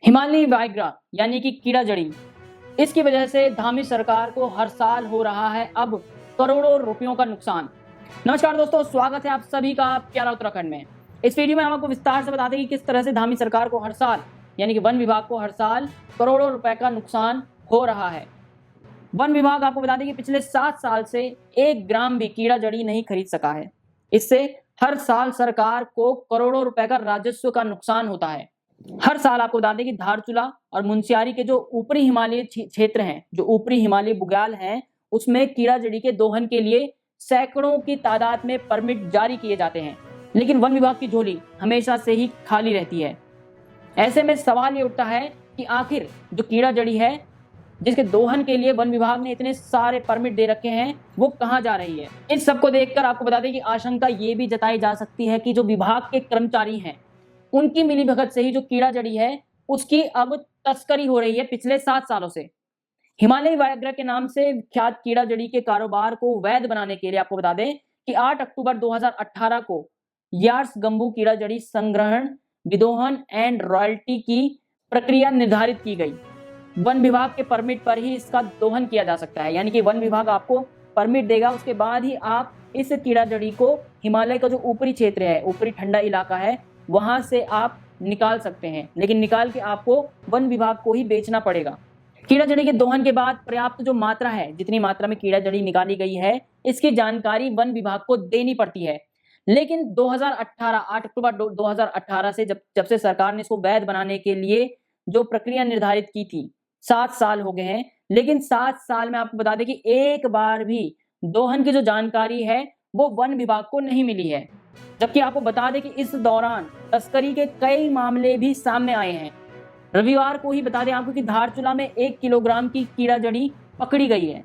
हिमालयी वाइग्रा यानी कि कीड़ा जड़ी, इसकी वजह से धामी सरकार को हर साल हो रहा है अब करोड़ों रुपयों का नुकसान। नमस्कार दोस्तों, स्वागत है आप सभी का प्यारा उत्तराखंड में। इस वीडियो में हम आपको विस्तार से बताते हैं कि किस तरह से धामी सरकार को हर साल यानी कि वन विभाग को हर साल करोड़ों रुपए का नुकसान हो रहा है। वन विभाग आपको बता दें कि पिछले 7 साल से 1 ग्राम भी कीड़ा जड़ी नहीं खरीद सका है। इससे हर साल सरकार को करोड़ों रुपए का राजस्व का नुकसान होता है। हर साल आपको बता दें कि धारचूला और मुनस्यारी के जो ऊपरी हिमालय क्षेत्र हैं, जो ऊपरी हिमालय बुग्याल हैं, उसमें कीड़ा जड़ी के दोहन के लिए सैकड़ों की तादाद में परमिट जारी किए जाते हैं, लेकिन वन विभाग की झोली हमेशा से ही खाली रहती है। ऐसे में सवाल ये उठता है कि आखिर जो कीड़ा जड़ी है, जिसके दोहन के लिए वन विभाग ने इतने सारे परमिट दे रखे हैं, वो कहाँ जा रही है। इन सबको देखकर आपको बता दें कि आशंका ये भी जताई जा सकती है कि जो विभाग के कर्मचारी हैं, उनकी मिलीभगत से ही जो कीड़ा जड़ी है उसकी अब तस्करी हो रही है पिछले 7 सालों से। हिमालयी वाइग्रा के नाम से विख्यात कीड़ा जड़ी के कारोबार को वैध बनाने के लिए आपको बता दें कि 8 अक्टूबर 2018 को यार्स गंबू कीड़ा जड़ी संग्रहण, विदोहन एंड रॉयल्टी की प्रक्रिया निर्धारित की गई। वन विभाग के परमिट पर ही इसका दोहन किया जा सकता है, यानी कि वन विभाग आपको परमिट देगा, उसके बाद ही आप इस कीड़ा जड़ी को हिमालय का जो ऊपरी क्षेत्र है, ऊपरी ठंडा इलाका है, वहां से आप निकाल सकते हैं, लेकिन निकाल के आपको वन विभाग को ही बेचना पड़ेगा। कीड़ा जड़ी के दोहन के बाद पर्याप्त जो मात्रा है, जितनी मात्रा में कीड़ा जड़ी निकाली गई है, इसकी जानकारी वन विभाग को देनी पड़ती है। लेकिन 2018 8 अक्टूबर 2018 से जब से सरकार ने इसको वैध बनाने के लिए जो प्रक्रिया निर्धारित की थी, 7 साल हो गए हैं, लेकिन 7 साल में आपको बता दें कि एक बार भी दोहन की जो जानकारी है वो वन विभाग को नहीं मिली है। जबकि आपको बता दें कि इस दौरान तस्करी के कई मामले भी सामने आए हैं। रविवार को ही बता दें आपको कि धारचूला में 1 किलोग्राम की कीड़ा जड़ी पकड़ी गई है।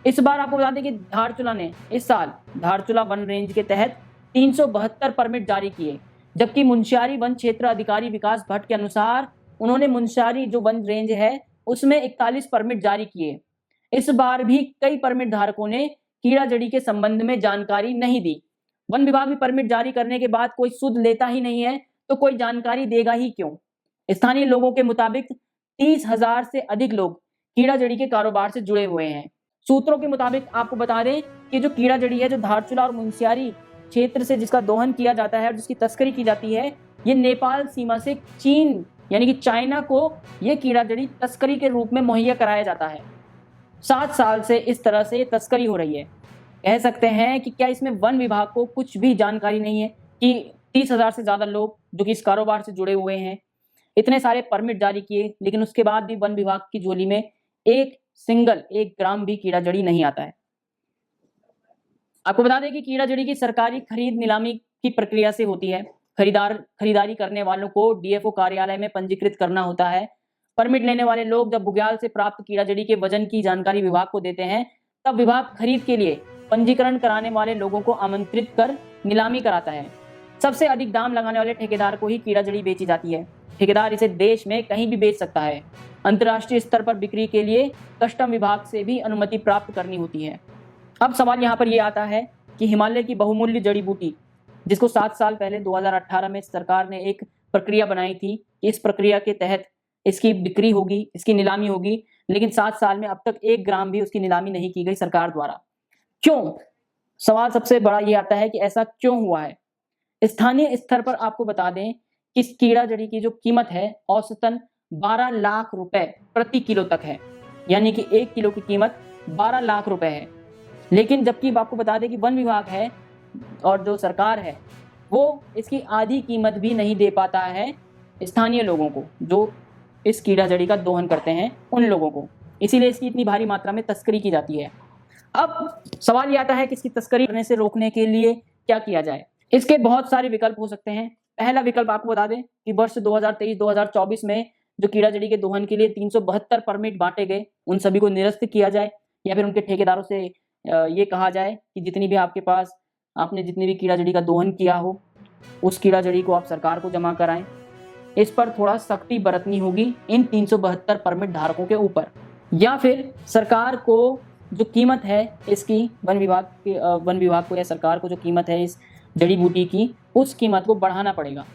इस बार आपको बता दें कि धारचूला ने इस साल धारचूला वन रेंज के तहत 372 परमिट जारी किए, जबकि मुनस्यारी वन क्षेत्र अधिकारी विकास भट्ट के अनुसार उन्होंने मुनस्यारी जो वन रेंज है उसमें 41 परमिट जारी किए। इस बार भी कई परमिट धारकों ने कीड़ा जड़ी के संबंध में जानकारी नहीं दी। वन विभाग भी परमिट जारी करने के बाद कोई सुध लेता ही नहीं है, तो कोई जानकारी देगा ही क्यों। स्थानीय लोगों के मुताबिक 30,000 से अधिक लोग कीड़ा जड़ी के कारोबार से जुड़े हुए हैं। सूत्रों के मुताबिक आपको बता दें कि जो कीड़ा जड़ी है, जो धारचूला और मुनस्यारी क्षेत्र से जिसका दोहन किया जाता है और जिसकी तस्करी की जाती है, ये नेपाल सीमा से चीन यानी कि चाइना को ये कीड़ा जड़ी तस्करी के रूप में मुहैया कराया जाता है। 7 साल से इस तरह से तस्करी हो रही है। कह सकते हैं कि क्या इसमें वन विभाग को कुछ भी जानकारी नहीं है कि 30,000 से ज्यादा लोग जो कि इस कारोबार से जुड़े हुए हैं, इतने सारे परमिट जारी किए, लेकिन उसके बाद भी वन विभाग की झोली में 1 ग्राम भी कीड़ा जड़ी नहीं आता है। आपको बता दें कि कीड़ा जड़ी की सरकारी खरीद नीलामी की प्रक्रिया से होती है। खरीदारी करने वालों को डीएफओ कार्यालय में पंजीकृत करना होता है। परमिट लेने वाले लोग जब बुग्याल से प्राप्त कीड़ा जड़ी के वजन की जानकारी विभाग को देते हैं, तब विभाग खरीद के लिए पंजीकरण कराने वाले लोगों को आमंत्रित कर नीलामी कराता है। सबसे अधिक दाम लगाने वाले ठेकेदार को ही कीड़ा जड़ी बेची जाती है। ठेकेदार इसे देश में कहीं भी बेच सकता है। अंतर्राष्ट्रीय स्तर पर बिक्री के लिए कस्टम विभाग से भी अनुमति प्राप्त करनी होती है। अब सवाल यहाँ पर यह आता है कि हिमालय की बहुमूल्य जड़ी बूटी, जिसको 7 साल पहले 2018 में सरकार ने एक प्रक्रिया बनाई थी कि इस प्रक्रिया के तहत इसकी बिक्री होगी, इसकी नीलामी होगी, लेकिन 7 साल में अब तक 1 ग्राम भी उसकी नीलामी नहीं की गई सरकार द्वारा। क्यों? सवाल सबसे बड़ा ये आता है कि ऐसा क्यों हुआ है। स्थानीय स्तर पर आपको बता दें कि इस कीड़ा जड़ी की जो कीमत है औसतन 12 लाख रुपए प्रति किलो तक है, यानी कि 1 किलो की कीमत 12 लाख रुपए है। लेकिन जबकि आपको बता दें कि वन विभाग है और जो सरकार है वो इसकी आधी कीमत भी नहीं दे पाता है स्थानीय लोगों को, जो इस कीड़ा जड़ी का दोहन करते हैं उन लोगों को। इसीलिए इसकी इतनी भारी मात्रा में तस्करी की जाती है। अब सवाल ये आता है कि इसकी तस्करी करने से रोकने के लिए क्या किया जाए। इसके बहुत सारे विकल्प हो सकते हैं। पहला विकल्प आपको बता दें कि वर्ष 2023-2024 में जो कीड़ा जड़ी के दोहन के लिए 372 परमिट बांटे गए, उन सभी को निरस्त किया जाए, या फिर उनके ठेकेदारों से ये कहा जाए कि जितनी भी आपने जितनी भी कीड़ा जड़ी का दोहन किया हो, उस कीड़ा जड़ी को आप सरकार को जमा कराएं। इस पर थोड़ा सख्ती बरतनी होगी इन 372 परमिट धारकों के ऊपर, या फिर सरकार को जो कीमत है इसकी, वन विभाग को या सरकार को जो कीमत है इस जड़ी बूटी की, उस कीमत को बढ़ाना पड़ेगा।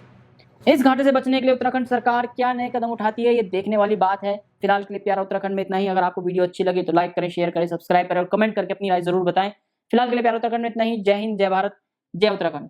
इस घाटे से बचने के लिए उत्तराखंड सरकार क्या नए कदम उठाती है, ये देखने वाली बात है। फिलहाल के लिए प्यारा उत्तराखंड में इतना ही। अगर आपको वीडियो अच्छी लगी तो लाइक करें, शेयर करें, सब्सक्राइब करें और कमेंट करके अपनी राय जरूर बताएं। फिलहाल के लिए प्यारा उत्तराखंड में इतना ही। जय हिंद, जय भारत, जय उत्तराखंड।